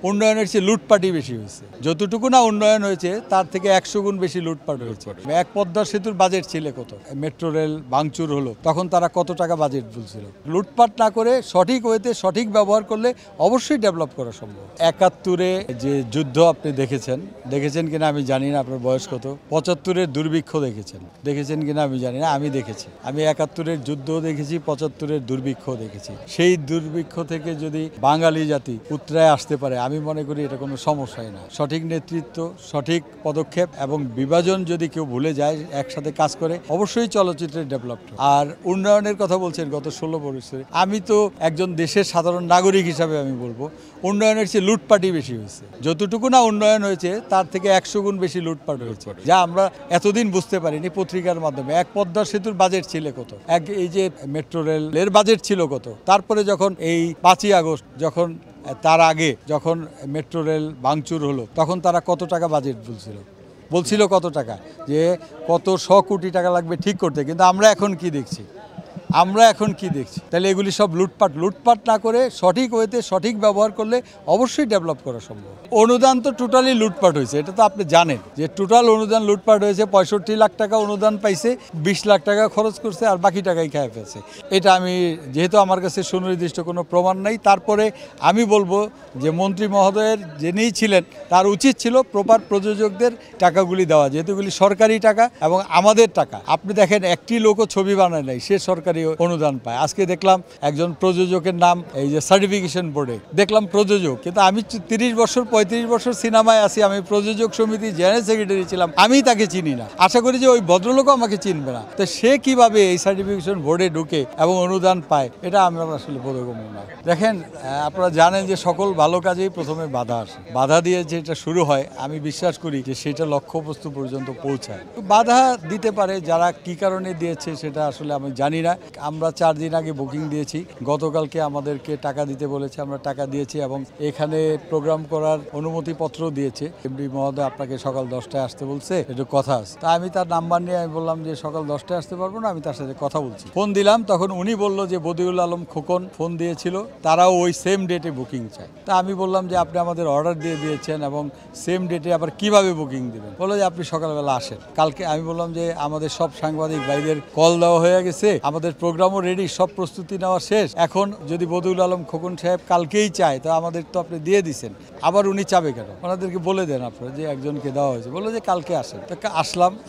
উন্নয়নের চেয়ে লুটপাটই বেশি হয়েছে। যতটুকু না উন্নয়ন হয়েছে তার থেকে 100 গুণ বেশি লুটপাট হয়েছে। এক পদ্মা সেতুর বাজেট ছিল কত, মেট্রো রেল ভাঙচুর হলো তখন তারা কত টাকা বাজেট বলছিল। লুটপাট না করে সঠিক ওয়েতে সঠিক ব্যবহার করলে অবশ্যই ডেভেলপ করা সম্ভব। 71-এ যে যুদ্ধ আপনি দেখেছেন কিনা আমি জানি না, আপনার বয়স কত। 75-এর দুর্ভিক্ষ দেখেছেন কিনা আমি জানি না, আমি দেখেছি। আমি 71-এর যুদ্ধও দেখেছি, 75-এর দুর্ভিক্ষ দেখেছি। সেই দুর্ভিক্ষ থেকে যদি বাঙালি জাতি উতরায় আসতে পারে, আমি মনে করি এটা কোনো সমস্যাই না। সঠিক নেতৃত্ব, সঠিক পদক্ষেপ এবং বিভাজন যদি কেউ ভুলে যায়, একসাথে কাজ করে, অবশ্যই চলচ্চিত্রের ডেভেলপ। আর উন্নয়নের কথা বলছেন গত 16 বছরে, আমি তো একজন দেশের সাধারণ নাগরিক হিসাবে আমি বলবো উন্নয়নের চেয়ে লুটপাটই বেশি হয়েছে। যতটুকু না উন্নয়ন হয়েছে তার থেকে 100 গুণ বেশি লুটপাট হয়েছে, যা আমরা এতদিন বুঝতে পারিনি পত্রিকার মাধ্যমে। এক পদ্মা সেতুর বাজেট ছিল কত, এই যে মেট্রো রেলের বাজেট ছিল কত। তারপরে যখন এই 5ই আগস্ট, তার আগে যখন মেট্রো রেল ভাঙচুর হলো তখন তারা কত টাকা বাজেট বলছিল কত টাকা, যে কত 100 কোটি টাকা লাগবে ঠিক করতে। কিন্তু আমরা এখন কি দেখছি, তাহলে এগুলি সব লুটপাট না করে সঠিক ওয়েতে সঠিক ব্যবহার করলে অবশ্যই ডেভেলপ করা সম্ভব। অনুদান তো টোটালি লুটপাট হয়েছে, এটা তো আপনি জানেন যে টোটাল অনুদান লুটপাট হয়েছে। 65 লাখ টাকা অনুদান পাইছে, 20 লাখ টাকা খরচ করছে, আর বাকি টাকাই খেয়ে ফেলছে। এটা আমি, যেহেতু আমার কাছে সুনির্দিষ্ট কোনো প্রমাণ নাই, তারপরে আমি বলবো যে মন্ত্রী মহোদয়ের যিনি ছিলেন তার উচিত ছিল প্রপার প্রযোজকদের টাকাগুলি দেওয়া, যেহেতু এগুলি সরকারি টাকা এবং আমাদের টাকা। আপনি দেখেন একটি লোকও ছবি বানায় নাই, সে সরকারি অনুদান পায়। আজকে দেখলাম একজন প্রযোজকের নাম, এই যে সার্টিফিকেশন বোর্ডে দেখলাম প্রযোজক, কিন্তু আমি 30 বছর 35 বছর সিনেমায় আছি, আমি প্রযোজক সমিতি জেনারেল সেক্রেটারি ছিলাম, আমি তাকে চিনি না। আশা করি যে ওই ভদ্রলোকও আমাকে চিনবে না। তো সে কিভাবে এই সার্টিফিকেশন বোর্ডে ঢুকে এবং অনুদান পায়, এটা আমরা আসলে বোধগম্য না। দেখেন, আপনারা জানেন যে সকল ভালো কাজেই প্রথমে বাধা আসে। বাধা দিয়ে যেটা শুরু হয়, আমি বিশ্বাস করি যে সেটা লক্ষ্যবস্তু পর্যন্ত পৌঁছায়। বাধা দিতে পারে, যারা কি কারণে দিয়েছে সেটা আসলে আমি জানি না। আমরা 4 দিন আগে বুকিং দিয়েছি, গতকালকে আমাদেরকে টাকা দিতে বলেছে, আমরা টাকা দিয়েছি এবং এখানে প্রোগ্রাম করার অনুমতিপত্র দিয়েছে। এমডি মহোদয় আপনাকে সকাল 10টায় আসতে বলছে, একটু কথা আছে। তা আমি তার নাম্বার নিয়ে আমি বললাম যে সকাল 10টায় আসতে পারবো না, আমি তার সাথে কথা বলছি। ফোন দিলাম, তখন উনি বলল যে বদিউল আলম খোকন ফোন দিয়েছিল, তারাও ওই সেম ডেটে বুকিং চায়। তা আমি বললাম যে আপনি আমাদের অর্ডার দিয়ে দিয়েছেন এবং সেম ডেটে আবার কিভাবে বুকিং দেবেন। বললো যে আপনি সকালবেলা আসেন কালকে। আমি বললাম যে আমাদের সব সাংবাদিক ভাইদের কল দেওয়া হয়ে গেছে, আমাদের প্রোগ্রামও রেডি, সব প্রস্তুতি নেওয়া শেষ। এখন যদি বদিউল আলম খোকন সাহেব কালকেই চায়, তো আমাদের তো আপনি দিয়ে দিচ্ছেন, আবার উনি চাবে কেন? ওনাদেরকে বলে দেন আপনারা যে একজনকে দেওয়া হয়েছে। বললো যে কালকে আসেন। তো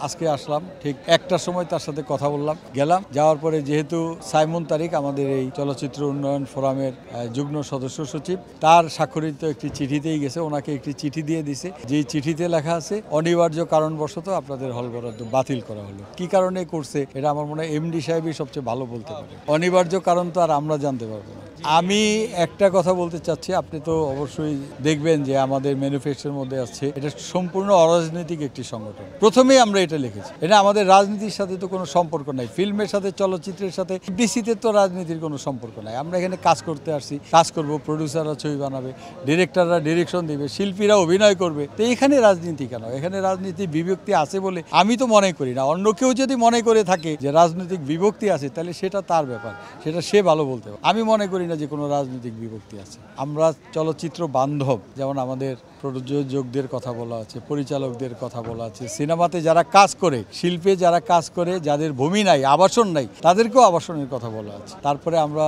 আজকে আসলাম, ঠিক 1টার সময় তার সাথে কথা বললাম, গেলাম। যাওয়ার পরে যেহেতু সাইমন তারিক আমাদের এই চলচ্চিত্র উন্নয়ন ফোরামের যুগ্ম সদস্য সচিব, তার স্বাক্ষরিত একটি চিঠিতেই গেছে, ওনাকে একটি চিঠি দিয়ে দিছে, যেই চিঠিতে লেখা আছে অনিবার্য কারণবশত আপনাদের হল বরাদ্দ বাতিল করা হলো। কি কারণে করছে এটা আমার মনে হয় এমডি সাহেবই সবচেয়ে ভালো বলতে পারে। অনিবার্য কারণ তো আর আমরা জানতে পারবো না। আমি একটা কথা বলতে চাচ্ছি, আপনি তো অবশ্যই দেখবেন যে আমাদের ম্যানিফেস্টোর মধ্যে আছে এটা সম্পূর্ণ অরাজনৈতিক একটি সংগঠন। প্রথমেই আমরা এটা লিখেছি, এটা আমাদের রাজনীতির সাথে তো কোনো সম্পর্ক নাই। ফিল্মের সাথে, চলচ্চিত্রের সাথে, ডিসিতে তো রাজনীতির কোনো সম্পর্ক নাই। আমরা এখানে কাজ করতে আসছি, কাজ করব, প্রডিউসাররা ছবি বানাবে, ডিরেক্টররা ডিরেকশন দিবে, শিল্পীরা অভিনয় করবে। তো এখানে রাজনীতি কেন? এখানে রাজনীতি বিভক্তি আছে বলে আমি তো মনে করি না। অন্য কেউ যদি মনে করে থাকে যে রাজনৈতিক বিভক্তি আছে, তাহলে সেটা তার ব্যাপার, সেটা সে ভালো বলতে পারে। আমি মনে করি না যে কোনো রাজনৈতিক বিভক্তি আছে। আমরা চলচ্চিত্র বান্ধব, যেমন আমাদের প্রযোজকদের কথা বলা আছে, পরিচালকদের কথা বলা আছে, সিনেমাতে যারা কাজ করে, শিল্পে যারা কাজ করে, যাদের ভূমি নাই, আবাসন নাই, তাদেরকেও আবাসনের কথা বলা আছে। তারপরে আমরা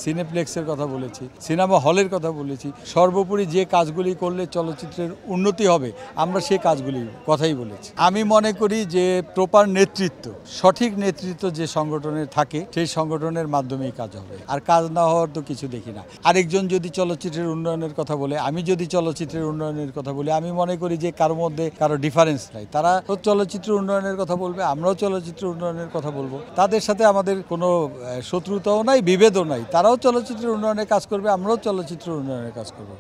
সিনেপ্লেক্সের কথা বলেছি, সিনেমা হলের কথা বলেছি। সর্বোপরি যে কাজগুলি করলে চলচ্চিত্রের উন্নতি হবে, আমরা সেই কাজগুলির কথাই বলেছি। আমি মনে করি যে প্রপার নেতৃত্ব, সঠিক নেতৃত্ব যে সংগঠনের থাকে, সেই সংগঠনের মাধ্যমেই কাজ হবে। আর কাজ না হওয়ার তো কিছু দেখি না। আরেকজন যদি চলচ্চিত্রের উন্নয়নের কথা বলে, আমি যদি চলচ্চিত্রের উন্নয়নের কথা বলি, আমি মনে করি যে কারোর মধ্যে কারো ডিফারেন্স নাই। তারা চলচ্চিত্র উন্নয়নের কথা বলবে, আমরাও চলচ্চিত্র উন্নয়নের কথা বলবো। তাদের সাথে আমাদের কোনো শত্রুতাও নাই, বিভেদও নাই। তারাও চলচ্চিত্র উন্নয়নের কাজ করবে, আমরাও চলচ্চিত্র উন্নয়নের কাজ করবো।